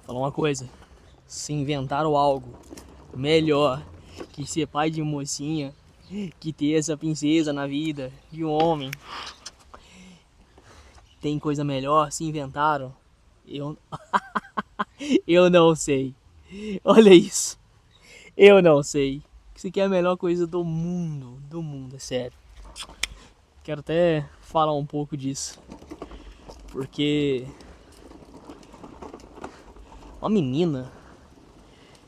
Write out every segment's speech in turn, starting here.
Falar uma coisa, se inventaram algo melhor que ser pai de mocinha, que ter essa princesa na vida de um homem, tem coisa melhor, se inventaram. Eu, eu não sei. Olha isso. Eu não sei. Isso aqui é a melhor coisa do mundo, é sério. Quero até falar um pouco disso. Porque uma menina,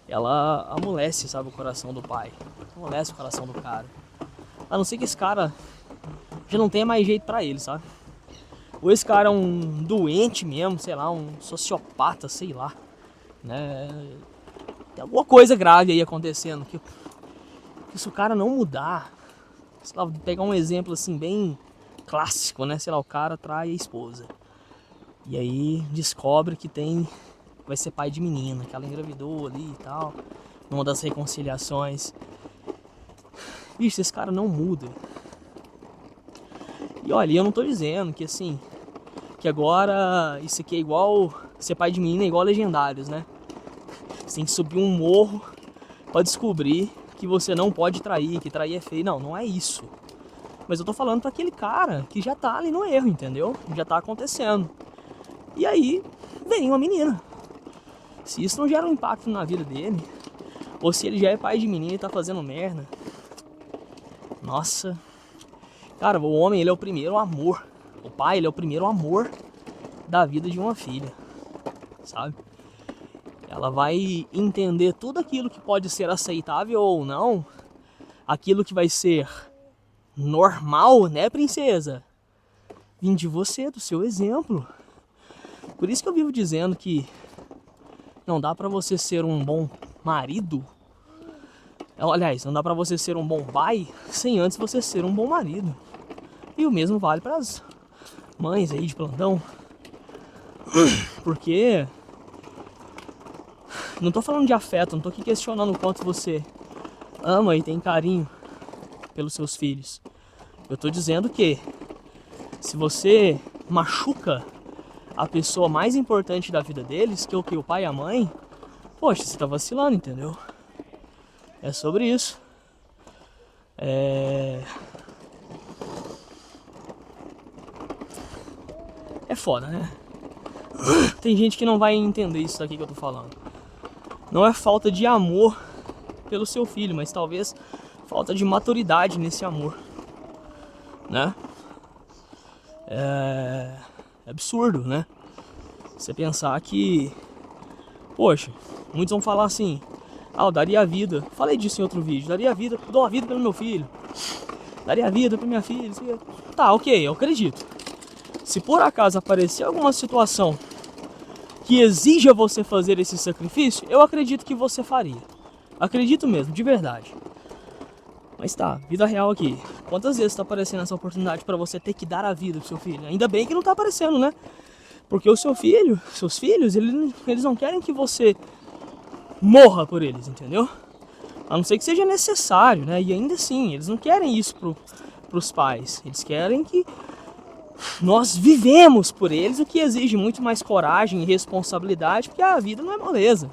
ela amolece, sabe, o coração do pai. Amolece o coração do cara. A não ser que esse cara já não tenha mais jeito pra ele, sabe? Ou esse cara é um doente mesmo, sei lá, um sociopata, sei lá, né? Tem alguma coisa grave aí acontecendo. Que se o cara não mudar, sei lá, vou pegar um exemplo assim bem clássico, né? Sei lá, o cara trai a esposa. E aí descobre que vai ser pai de menina, que ela engravidou ali e tal, numa das reconciliações. Bicho, esse cara não muda. E olha, eu não tô dizendo que assim, que agora isso aqui é igual, ser pai de menina é igual Legendários, né? Você tem que subir um morro pra descobrir que você não pode trair, que trair é feio. Não, não é isso. Mas eu tô falando pra aquele cara que já tá ali no erro, entendeu? Já tá acontecendo. E aí, vem uma menina. Se isso não gera um impacto na vida dele, ou se ele já é pai de menina e tá fazendo merda, nossa. Cara, o homem, ele é o primeiro amor. O pai, ele é o primeiro amor da vida de uma filha, sabe? Ela vai entender tudo aquilo que pode ser aceitável ou não, aquilo que vai ser normal, né, princesa? Vim de você, do seu exemplo. Por isso que eu vivo dizendo que não dá pra você ser um bom marido. Aliás, não dá pra você ser um bom pai sem antes você ser um bom marido. E o mesmo vale pras mães aí de plantão. Porque não tô falando de afeto, não tô aqui questionando o quanto você ama e tem carinho pelos seus filhos. Eu tô dizendo que se você machuca a pessoa mais importante da vida deles, que é o que? O pai e a mãe, poxa, você tá vacilando, entendeu? É sobre isso. É foda, né? Tem gente que não vai entender isso daqui que eu tô falando. Não é falta de amor pelo seu filho, mas talvez falta de maturidade nesse amor, né? É absurdo, né? Você pensar que, poxa, muitos vão falar assim: ah, eu daria a vida. Falei disso em outro vídeo. Daria a vida, dou a vida pelo meu filho. Daria a vida pra minha filha. Tá, ok, eu acredito. Se por acaso aparecer alguma situação que exija você fazer esse sacrifício, eu acredito que você faria. Acredito mesmo, de verdade. Mas tá, vida real aqui. Quantas vezes tá aparecendo essa oportunidade pra você ter que dar a vida pro seu filho? Ainda bem que não tá aparecendo, né? Porque o seu filho, seus filhos, eles não querem que você morra por eles, entendeu? A não ser que seja necessário, né? E ainda assim, eles não querem isso pros pais. Eles querem que nós vivemos por eles, o que exige muito mais coragem e responsabilidade, porque a vida não é moleza.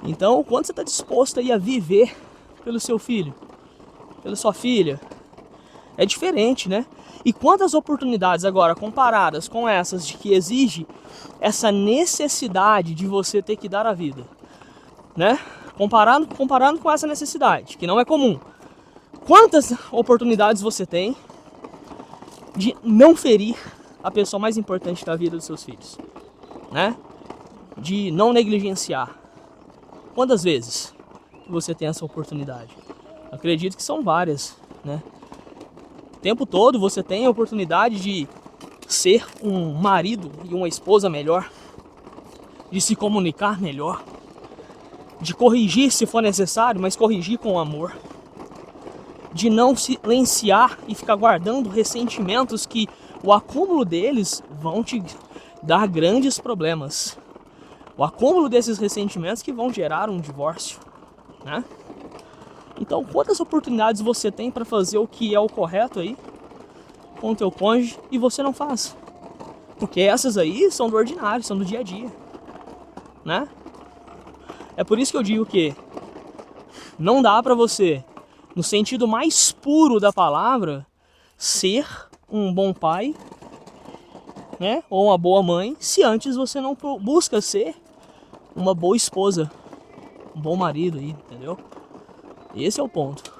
Então, quando você está disposto aí a viver pelo seu filho, pela sua filha, é diferente, né? E quantas oportunidades agora comparadas com essas de que exige essa necessidade de você ter que dar a vida, né? Comparando com essa necessidade, que não é comum. Quantas oportunidades você tem de não ferir a pessoa mais importante da vida dos seus filhos, né? De não negligenciar. Quantas vezes você tem essa oportunidade? Acredito que são várias, né? O tempo todo você tem a oportunidade de ser um marido e uma esposa melhor, de se comunicar melhor, de corrigir se for necessário, mas corrigir com amor, de não silenciar e ficar guardando ressentimentos que o acúmulo deles vão te dar grandes problemas. O acúmulo desses ressentimentos que vão gerar um divórcio, né? Então, quantas oportunidades você tem para fazer o que é o correto aí com o teu cônjuge e você não faz? Porque essas aí são do ordinário, são do dia a dia. né? É por isso que eu digo que não dá pra você, no sentido mais puro da palavra, ser um bom pai, né? Ou uma boa mãe, se antes você não busca ser uma boa esposa, um bom marido aí, entendeu? Esse é o ponto,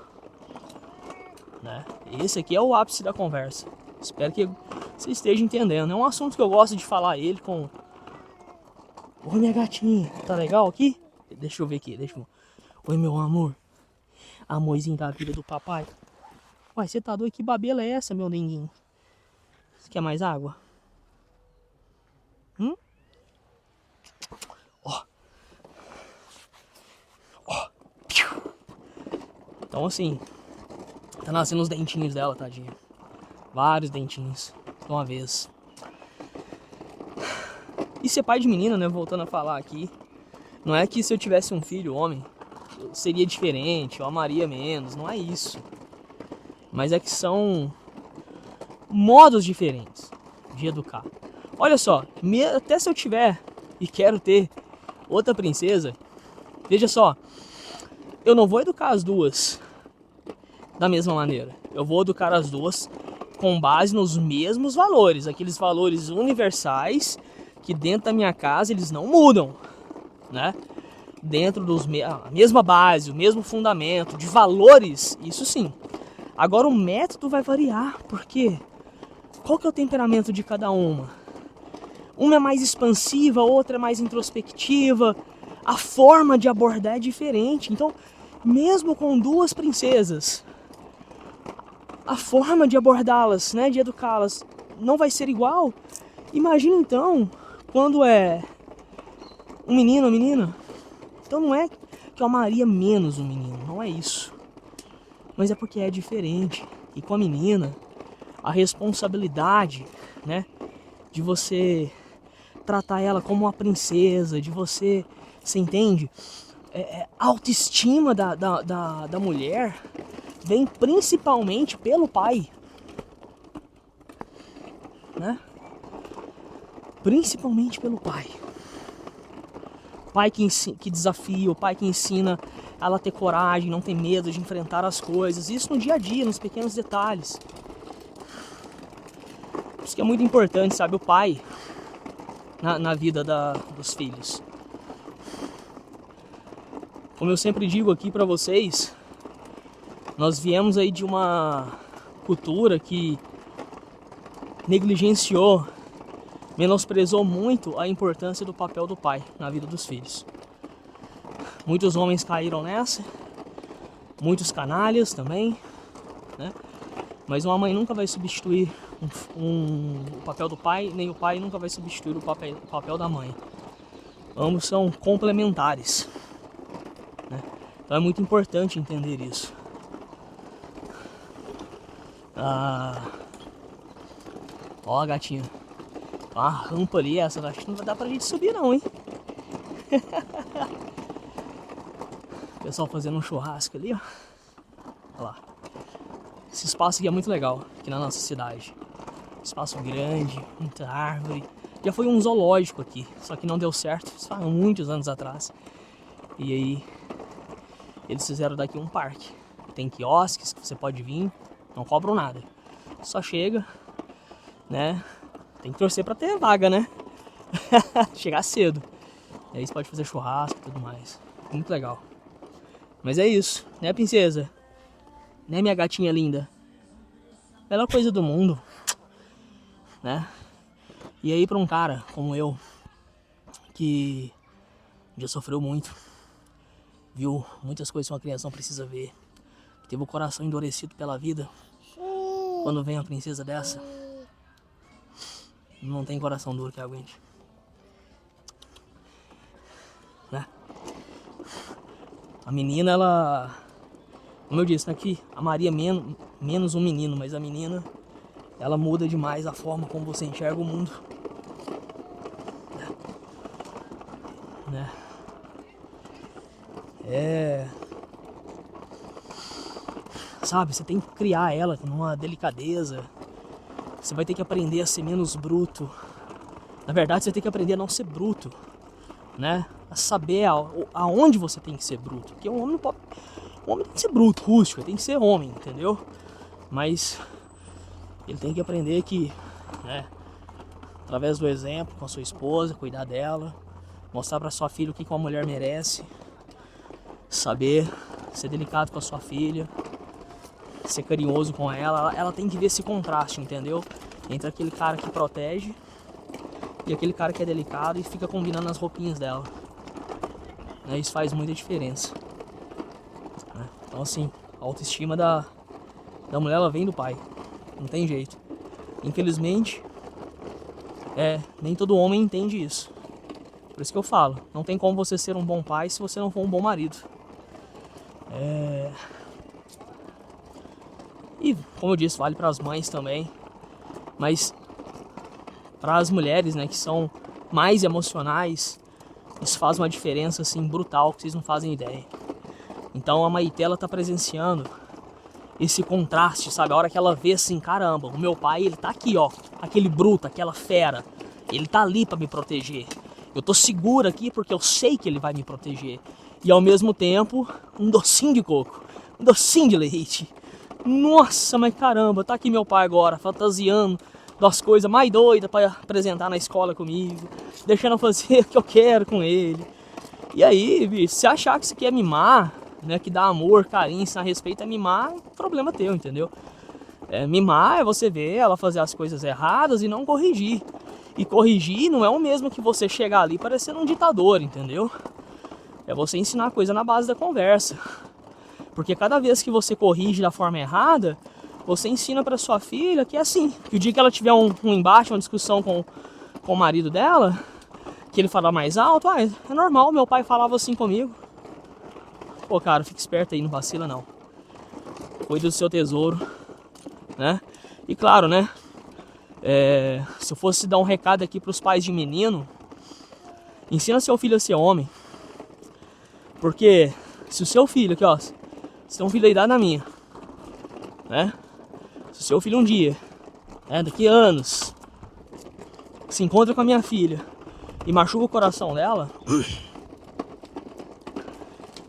né? Esse aqui é o ápice da conversa. Espero que você esteja entendendo. É um assunto que eu gosto de falar ele com... Oi, minha gatinha, tá legal aqui? Deixa eu ver aqui, Oi, meu amor. Amorzinho da vida do papai. Uai, você tá doido? Que babela é essa, meu denguinho? Você quer mais água? Ó. Ó. Então assim, tá nascendo os dentinhos dela, tadinha. Vários dentinhos de uma vez. E ser pai de menina, né? Voltando a falar aqui. Não é que se eu tivesse um filho homem, seria diferente, eu amaria menos. Não é isso. Mas é que são modos diferentes de educar. Olha só, até se eu tiver e quero ter outra princesa, veja só, eu não vou educar as duas da mesma maneira. Eu vou educar as duas com base nos mesmos valores, aqueles valores universais que dentro da minha casa eles não mudam, né? Dentro a mesma base, o mesmo fundamento de valores, isso sim. Agora o método vai variar, porque qual que é o temperamento de cada uma? Uma é mais expansiva, outra é mais introspectiva. A forma de abordar é diferente. Então, mesmo com duas princesas, a forma de abordá-las, né, de educá-las, não vai ser igual. Imagina então, quando é um menino ou menina. Então não é que eu amaria menos o menino, não é isso. Mas é porque é diferente. E com a menina, a responsabilidade, né, de você tratar ela como uma princesa, de você entende? A autoestima da mulher vem principalmente pelo pai, né? Principalmente pelo pai. Pai que desafia, o pai que ensina ela a ter coragem, não ter medo de enfrentar as coisas. Isso no dia a dia, nos pequenos detalhes. Isso que é muito importante, sabe? O pai na vida dos filhos. Como eu sempre digo aqui pra vocês, nós viemos aí de uma cultura que negligenciou, menosprezou muito a importância do papel do pai na vida dos filhos. Muitos homens caíram nessa, muitos canalhas também, né? Mas uma mãe nunca vai substituir o papel do pai, nem o pai nunca vai substituir o papel da mãe. Ambos são complementares, né? Então é muito importante entender isso. Ó a gatinha. A rampa ali, essa acho que não vai dar pra gente subir não, hein? O pessoal fazendo um churrasco ali, ó. Olha lá. Esse espaço aqui é muito legal, aqui na nossa cidade. Espaço grande, muita árvore. Já foi um zoológico aqui, só que não deu certo, isso faz muitos anos atrás. E aí, eles fizeram daqui um parque. Tem quiosques que você pode vir, não cobram nada. Só chega, né? Tem que torcer pra ter vaga, né? Chegar cedo. E aí você pode fazer churrasco e tudo mais. Muito legal. Mas é isso, né, princesa? Né, minha gatinha linda? Melhor coisa do mundo, né? E aí pra um cara como eu, que já sofreu muito, viu muitas coisas que uma criança não precisa ver, que teve o coração endurecido pela vida, quando vem uma princesa dessa, não tem coração duro que aguente, né? A menina, ela, como eu disse, né, que amaria menos um menino, mas a menina, ela muda demais a forma como você enxerga o mundo, né? Sabe, você tem que criar ela numa delicadeza. Você vai ter que aprender a ser menos bruto. Na verdade, você tem que aprender a não ser bruto, né? a saber aonde você tem que ser bruto. Porque um homem não pode... O homem tem que ser bruto, rústico, tem que ser homem, entendeu? Mas ele tem que aprender que, né, através do exemplo com a sua esposa, cuidar dela, mostrar pra sua filha o que uma mulher merece, saber ser delicado com a sua filha, ser carinhoso com ela tem que ver esse contraste, entendeu? Entre aquele cara que protege e aquele cara que é delicado e fica combinando as roupinhas dela. Né? Isso faz muita diferença. Né? Então assim, a autoestima da mulher, ela vem do pai. Não tem jeito. Infelizmente, nem todo homem entende isso. Por isso que eu falo, não tem como você ser um bom pai se você não for um bom marido. E, como eu disse, vale para as mães também. Mas para as mulheres, né, que são mais emocionais, isso faz uma diferença assim brutal que vocês não fazem ideia. Então a Maitê, ela tá presenciando esse contraste, sabe? A hora que ela vê assim, caramba, o meu pai, ele tá aqui, ó, aquele bruto, aquela fera, ele tá ali para me proteger. Eu tô segura aqui porque eu sei que ele vai me proteger. E ao mesmo tempo, um docinho de coco, um docinho de leite. Nossa, mas caramba, tá aqui meu pai agora, fantasiando das coisas mais doidas para apresentar na escola comigo, deixando eu fazer o que eu quero com ele. E aí, bicho, se achar que você quer mimar, né, que dá amor, carinho, ensinar respeito, é mimar, problema teu, entendeu? Mimar é você ver ela fazer as coisas erradas e não corrigir. E corrigir não é o mesmo que você chegar ali parecendo um ditador, entendeu? É você ensinar a coisa na base da conversa. Porque cada vez que você corrige da forma errada, você ensina pra sua filha que é assim. Que o dia que ela tiver um embate, uma discussão com o marido dela, que ele falar mais alto, é normal, meu pai falava assim comigo. Pô, cara, fica esperto aí, não vacila não. Cuida do seu tesouro, né? E claro, né? Se eu fosse dar um recado aqui pros pais de menino, ensina seu filho a ser homem. Porque se o seu filho, aqui ó, você tem um filho da idade da minha, né? Se o seu filho um dia, daqui a anos, se encontra com a minha filha e machuca o coração dela,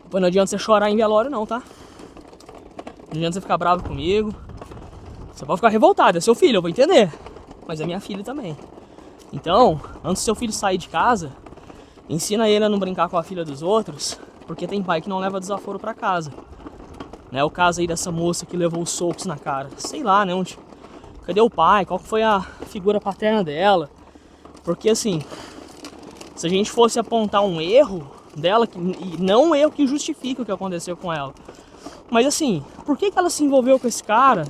depois não adianta você chorar em velório não, tá? Não adianta você ficar bravo comigo. Você pode ficar revoltado, é seu filho, eu vou entender. Mas é minha filha também. Então, antes do seu filho sair de casa, ensina ele a não brincar com a filha dos outros, porque tem pai que não leva desaforo pra casa. Né, o caso aí dessa moça que levou os socos na cara. Sei lá, né? Cadê o pai? Qual foi a figura paterna dela? Porque assim, se a gente fosse apontar um erro dela, e não um erro que justifica o que aconteceu com ela, mas assim, por que ela se envolveu com esse cara?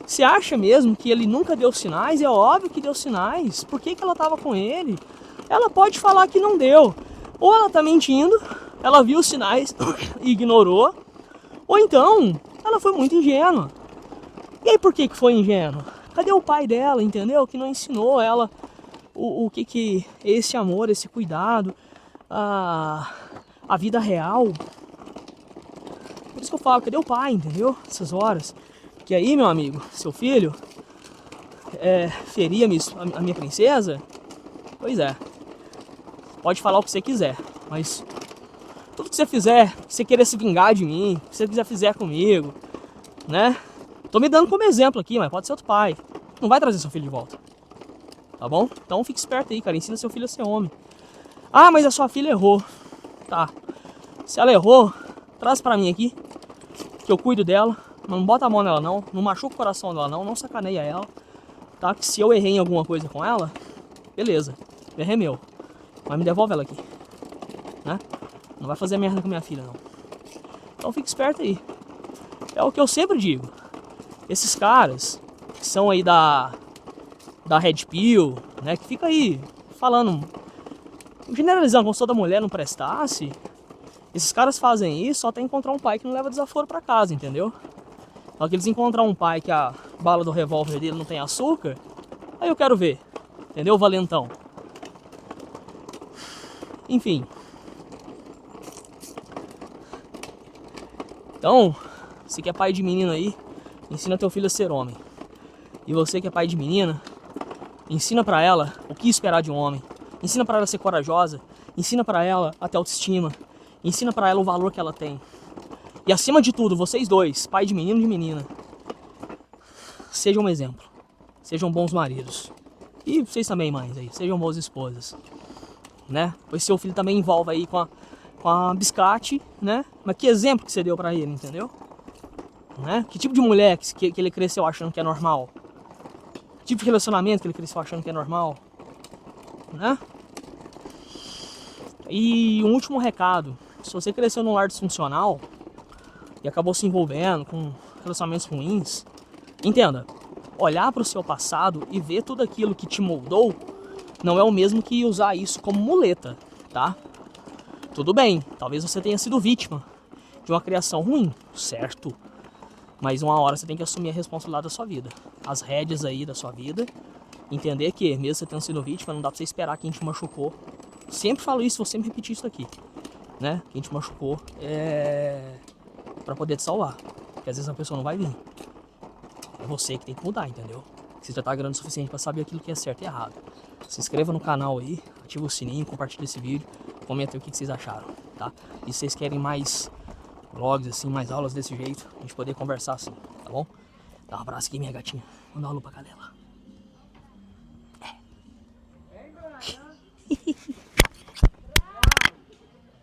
Você acha mesmo que ele nunca deu sinais? É óbvio que deu sinais. Por que ela tava com ele? Ela pode falar que não deu. Ou ela tá mentindo, ela viu os sinais e ignorou. Ou então, ela foi muito ingênua. E aí por que foi ingênua? Cadê o pai dela, entendeu? Que não ensinou ela o que é esse amor, esse cuidado, a vida real. Por isso que eu falo, cadê o pai, entendeu? Essas horas. Que aí, meu amigo, seu filho feria a minha princesa? Pois é. Pode falar o que você quiser, mas tudo que você fizer, que você querer se vingar de mim, que você quiser fizer comigo, né? Tô me dando como exemplo aqui, mas pode ser outro pai. Não vai trazer seu filho de volta. Tá bom? Então fique esperto aí, cara. Ensina seu filho a ser homem. Ah, mas a sua filha errou. Tá. Se ela errou, traz pra mim aqui, que eu cuido dela. Não bota a mão nela não, não machuca o coração dela não sacaneia ela. Tá? Que se eu errei em alguma coisa com ela, beleza. O erro é meu. Mas me devolve ela aqui. Né? Não vai fazer merda com minha filha, não. Então fique esperto aí. É o que eu sempre digo. Esses caras que são aí da Red Pill, né? Que fica aí falando, generalizando, como se toda mulher não prestasse. Esses caras fazem isso só até encontrar um pai que não leva desaforo pra casa, entendeu? Só que eles encontrar um pai que a bala do revólver dele não tem açúcar, aí eu quero ver. Entendeu, valentão? Enfim. Então, você que é pai de menino aí, ensina teu filho a ser homem. E você que é pai de menina, ensina pra ela o que esperar de um homem. Ensina pra ela a ser corajosa. Ensina pra ela a ter autoestima. Ensina pra ela o valor que ela tem. E acima de tudo, vocês dois, pai de menino e de menina, sejam um exemplo. Sejam bons maridos. E vocês também, mães, aí, sejam boas esposas. Né? Pois seu filho também envolve aí com a biscate, né? Mas que exemplo que você deu pra ele, entendeu? Né? Que tipo de mulher que ele cresceu achando que é normal? Que tipo de relacionamento que ele cresceu achando que é normal? Né? E um último recado. Se você cresceu num lar disfuncional e acabou se envolvendo com relacionamentos ruins, entenda, olhar para o seu passado e ver tudo aquilo que te moldou não é o mesmo que usar isso como muleta, tá? Tudo bem, talvez você tenha sido vítima de uma criação ruim, certo? Mas uma hora você tem que assumir a responsabilidade da sua vida, as rédeas aí da sua vida, entender que mesmo você tendo sido vítima, não dá pra você esperar quem te machucou. Sempre falo isso, vou sempre repetir isso aqui, né? Quem te machucou é pra poder te salvar, porque às vezes a pessoa não vai vir. É você que tem que mudar, entendeu? Você já tá grande o suficiente pra saber aquilo que é certo e errado. Se inscreva no canal aí, ativa o sininho, compartilha esse vídeo, comenta aí o que vocês acharam, tá? E se vocês querem mais vlogs assim, mais aulas desse jeito, a gente poder conversar assim, tá bom? Dá um abraço aqui, minha gatinha. Manda uma alô pra cadela. É.